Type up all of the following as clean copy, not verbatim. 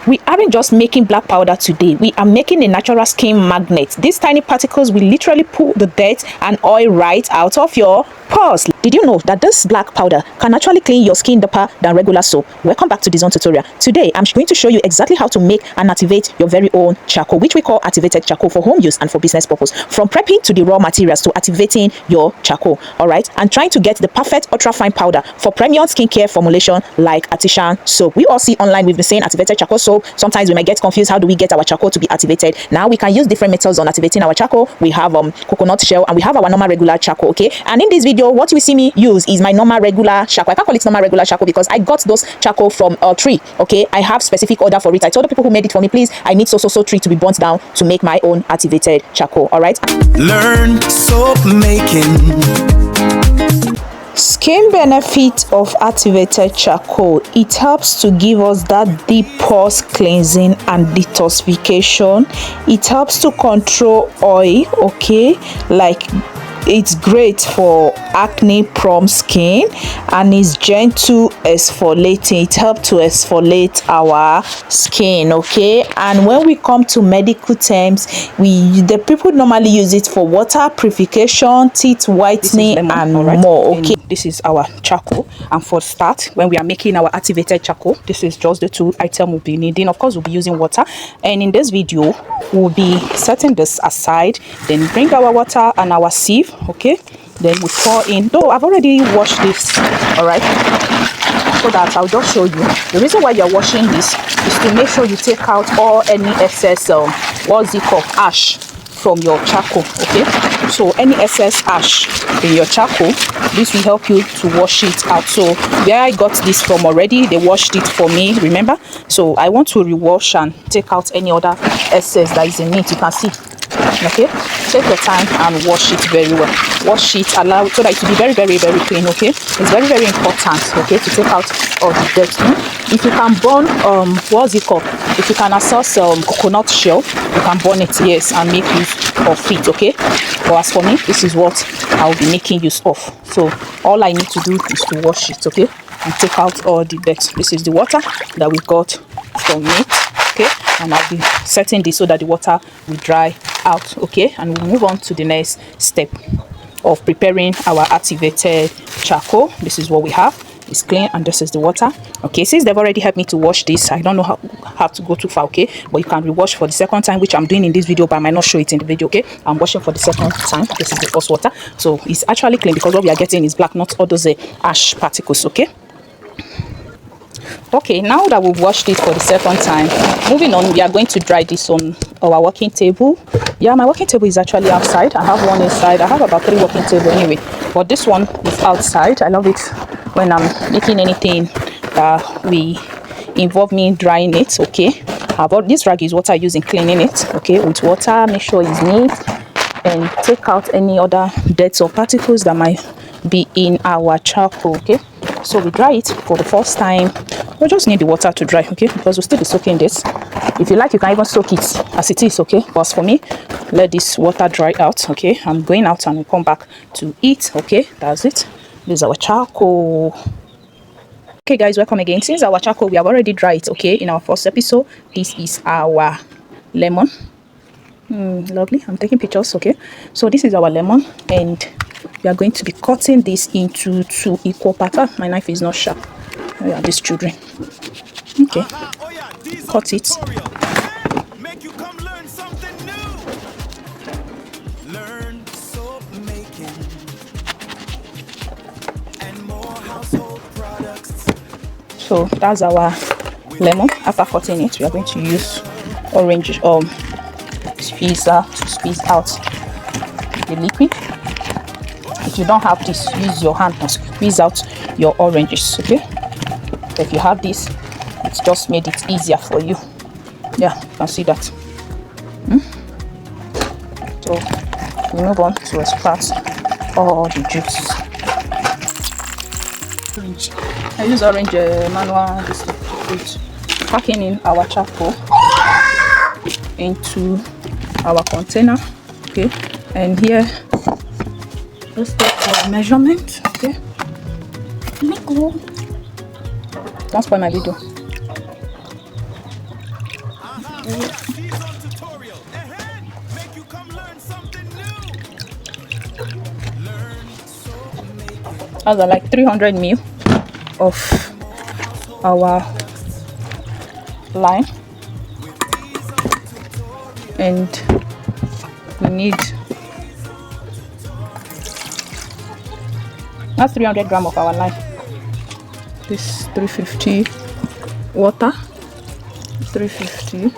We aren't just making black powder today, we are making a natural skin magnet. These tiny particles will literally pull the dirt and oil right out of your pores. Did you know that this black powder can actually clean your skin deeper than regular soap? Welcome back to the Zone tutorial. Today I'm going to show you exactly how to make and activate your very own charcoal, which we call activated charcoal, for home use and for business purpose. From prepping to the raw materials to activating your charcoal, all right, and trying to get the perfect ultra fine powder for premium skincare formulation like artisan soap. We all see online, we've been saying activated charcoal soap. Sometimes we might get confused. How do we get our charcoal to be activated? Now we can use different methods on activating our charcoal. We have coconut shell and we have our normal regular charcoal. Okay, and in this video what you see me use is my normal regular charcoal. I can't call it normal regular charcoal because I got those charcoal from a tree. Okay, I have specific order for it. I told the people who made it for me, please, I need so tree to be burnt down to make my own activated charcoal. All right, learn soap making. Skin benefit of activated charcoal: it helps to give us that deep pores cleansing and detoxification. It helps to control oil. Okay, like it's great for acne-prone skin, and it's gentle exfoliating. It helps to exfoliate our skin. Okay, and when we come to medical terms, the people normally use it for water purification, teeth whitening, and more. Okay, this is our charcoal, and for start, when we are making our activated charcoal, this is just the two items we'll be needing. Of course, we'll be using water, and in this video we'll be setting this aside, then bring our water and our sieve. Okay, then we pour in, though I've already washed this, all right, so that I'll just show you. The reason why you're washing this is to make sure you take out all any excess what's it called, ash from your charcoal. Okay, so any excess ash in your charcoal, this will help you to wash it out. So where I got this from already, they washed it for me, remember, so I want to rewash and take out any other excess that is in it. You can see. Okay, take your time and wash it very well. Wash it, allow so that it will be very clean. Okay, it's very important, okay, to take out all the dirt. If you can burn what's it called, if you can access coconut shell, you can burn it, yes, and make use of it. Okay, but as for me, this is what I'll be making use of. So all I need to do is to wash it, okay, and take out all the dirt. This is the water that we got from it. Okay, and I'll be setting this so that the water will dry out. Okay, and we'll move on to the next step of preparing our activated charcoal. This is what we have. It's clean, and this is the water. Okay, since they've already helped me to wash this, I don't know how to go too far. Okay, but you can rewash for the second time, which I'm doing in this video, but I might not show it in the video. Okay, I'm washing for the second time. This is the first water, so it's actually clean because what we are getting is black, not all those ash particles. Okay. Okay, now that we've washed it for the second time, moving on, we are going to dry this on our working table. Yeah, my working table is actually outside. I have one inside. I have about 3 working tables anyway, but this one is outside. I love it when I'm making anything that we involve me drying it. Okay, about this rag is what I use in cleaning it. Okay, with water, make sure it's neat and take out any other dirt or particles that might be in our charcoal. Okay, so we dry it for the first time. We just need the water to dry, okay, because we'll still be soaking this. If you like, you can even soak it as it is. Okay, but for me, let this water dry out. Okay, I'm going out and we'll come back to it. Okay, that's it. This is our charcoal. Okay guys, welcome again. Since our charcoal we have already dried, okay, in our first episode, this is our lemon. Lovely, I'm taking pictures. Okay, so this is our lemon, and we are going to be cutting this into 2 equal parts. My knife is not sharp. Yeah, these children. Okay, cut it. Make you come learn something new. Learn soap making and more household products. So that's our lemon. After cutting it, we are going to use orange squeezer to squeeze out the liquid. If you don't have this, use your hand and squeeze out your oranges. Okay, if you have this, it's just made it easier for you. Yeah, you can see that. So we move on to extract all the juice. Orange. I use orange manual packing in our charcoal into our container. Okay, and here let's take our measurement. Okay, don't spoil my video. tutorial. Make you come learn something new. Learn soap making. Those are like 300 ml of our lime, and we need that's 300 grams of our lime. This 350 water, 350.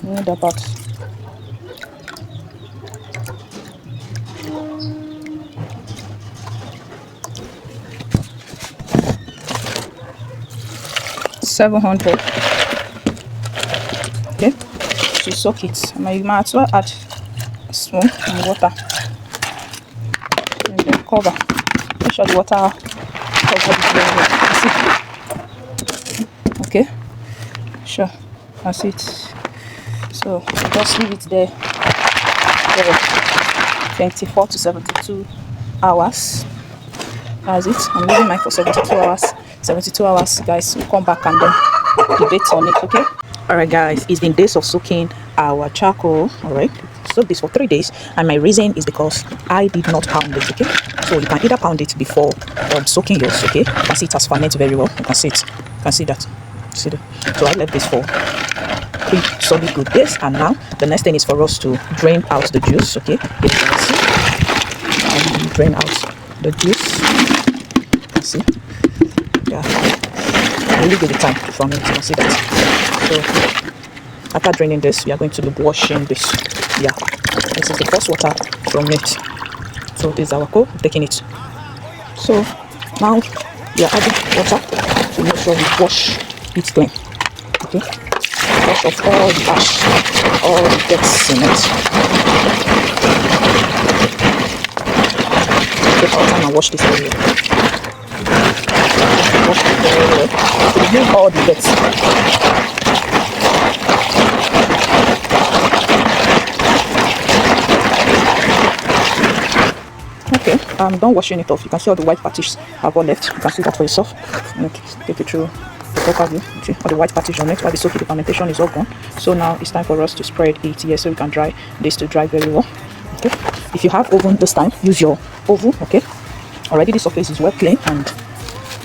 We need about 700. Okay, to soak it. You might as well add a spoon and water, and then cover. Make sure the water covers it. Okay, sure, that's it. So just leave it there for 24 to 72 hours. That's it. I'm leaving mine for 72 hours. 72 hours, guys. We'll come back and then debate on it. Okay. All right, guys. It's been days of soaking our charcoal. All right. Soak this for 3 days, and my reason is because I did not pound it. Okay. So you can either pound it before soaking yours. Okay. You can see it has fermented very well. You can see it. You can see that. See that. So I left this for 3 solid good days, and now the next thing is for us to drain out the juice. Okay. You can see. And drain out the juice. You can see. Yeah, really give it time to ferment. You can see that. So after draining this, we are going to be washing this. Yeah, this is the first water from it. So this is our coal, taking it. So now we are adding water to make sure we wash it clean. Okay, wash off all the ash, all the dirt in it. Take our time and wash this area. Wash it very well to remove all the dirt. Okay, I'm done washing it off. You can see all the white patches have all left. You can see that for yourself. Take it through the proper view. See all the white patches on it, while the soaking, the fermentation is all gone. So now it's time for us to spread it here so we can dry this to dry very well. Okay, if you have oven this time, use your oven. Okay, already the surface is well clean and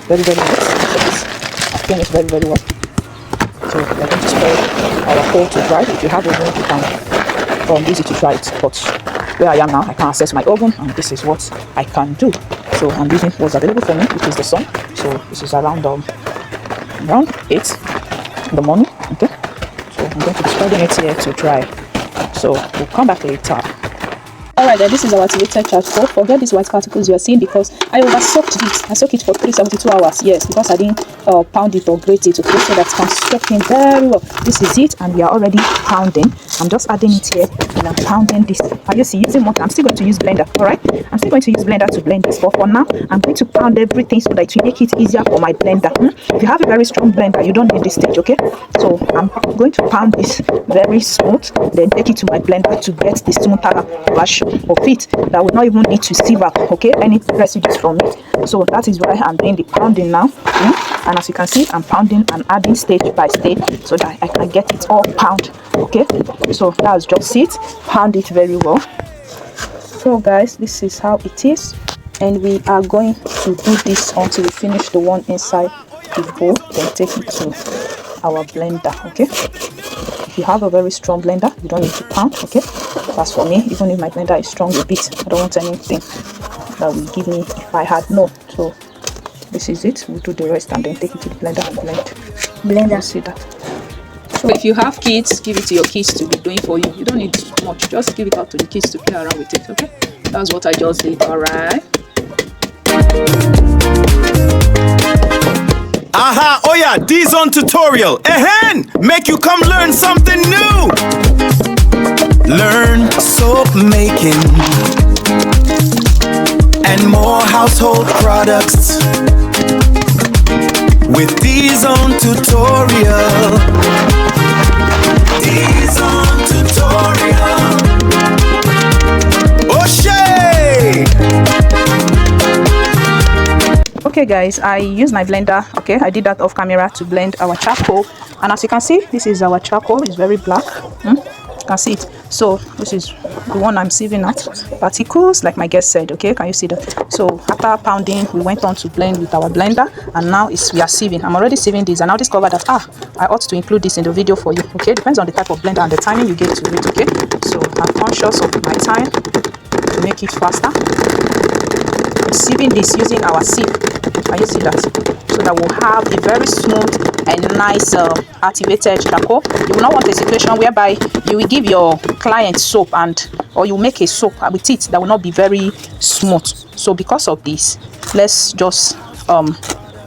very well. I've cleaned it very well. So we're going to spread our coal to dry. If you have oven, you can use it to dry it. But where I am now, I can access my oven, and this is what I can do. So I'm using what's available for me, which is the sun. So this is around 8 in the morning. Okay, so I'm going to be spreading it here to dry. So we'll come back later. Alright, this is our activated charcoal. Forget these white particles you are seeing because I over soaked it. I soaked it for 372 hours. Yes, because I didn't pound it or grate it, okay, so that it can soak in very well. This is it, and we are already pounding. I'm just adding it here and I'm pounding this. Are you see using water? I'm still going to use blender. Alright, I'm still going to use blender to blend this, but for now I'm going to pound everything so that it will make it easier for my blender. If you have a very strong blender, you don't need this stage. Okay, so I'm going to pound this very smooth, then take it to my blender to get the smoother version of it that will not even need to sieve out, okay, any residues from it. So that is why I'm doing the pounding now. And as you can see, I'm pounding and adding stage by stage so that I can get it all pound. Okay, so that's just it. Pound it very well. So guys, this is how it is, and we are going to do this until we finish the one inside the bowl, then take it to our blender. Okay, if you have a very strong blender, you don't need to pound. Okay, as for me, even if my blender is strong a bit, I don't want anything that will give me if I had no. So this is it. We'll do the rest and then take it to the blender and blender. See that. So if you have kids, give it to your kids to be doing for you. You don't need much. Just give it out to the kids to play around with it. Okay, that's what I just did. All right. Aha, oh yeah, D-Zone tutorial. Make you come learn something new. Learn soap making and more household products with D-Zone tutorial. D-Zone tutorial. Oh, shay! Okay Okay guys, I use my blender. Okay, I did that off camera to blend our charcoal, and as you can see, this is our charcoal. It's very black. You can see it. So this is the one I'm sieving out particles, like my guest said. Okay, can you see that? So after pounding, we went on to blend with our blender, and now we are sieving. I'm already sieving this, and now discovered that I ought to include this in the video for you. Okay, depends on the type of blender and the timing you give to it. Okay, so I'm conscious of my time to make it faster. I'm sieving this using our sieve. Can you see that? So that we'll have a very smooth and nice activated charcoal. You will not want a situation whereby you will give your client soap or you make a soap with it that will not be very smooth. So because of this, let's just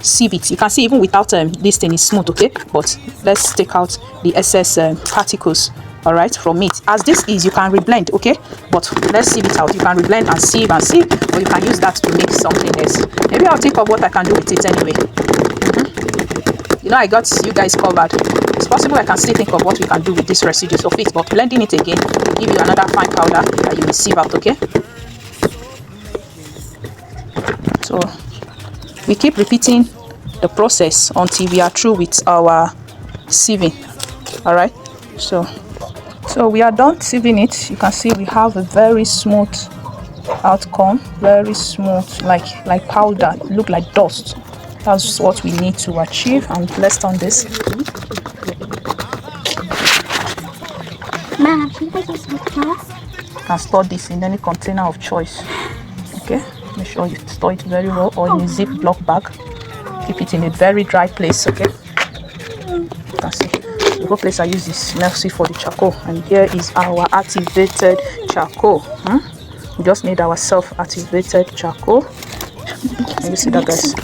sieve it. You can see even without this thing is smooth. Okay, but let's take out the excess particles, all right, from it. As this is, you can reblend. Okay, but let's sieve it out. You can reblend and sieve, or you can use that to make something else. Maybe I'll think of what I can do with it anyway. You know, I got you guys covered. It's possible I can still think of what we can do with this residues of it, but blending it again will give you another fine powder that you will sieve out. Okay, so we keep repeating the process until we are through with our sieving. All right, so we are done sieving it. You can see we have a very smooth outcome, very smooth, like powder, look like dust. That's what we need to achieve. And let's turn this. Mom, can I use some cloth? You can store this in any container of choice. Okay, make sure you store it very well, or in a Ziploc bag. Keep it in a very dry place. Okay, you can see the whole place I use is messy for the charcoal, and here is our activated charcoal. We just made our self-activated charcoal. Can you see that, guys?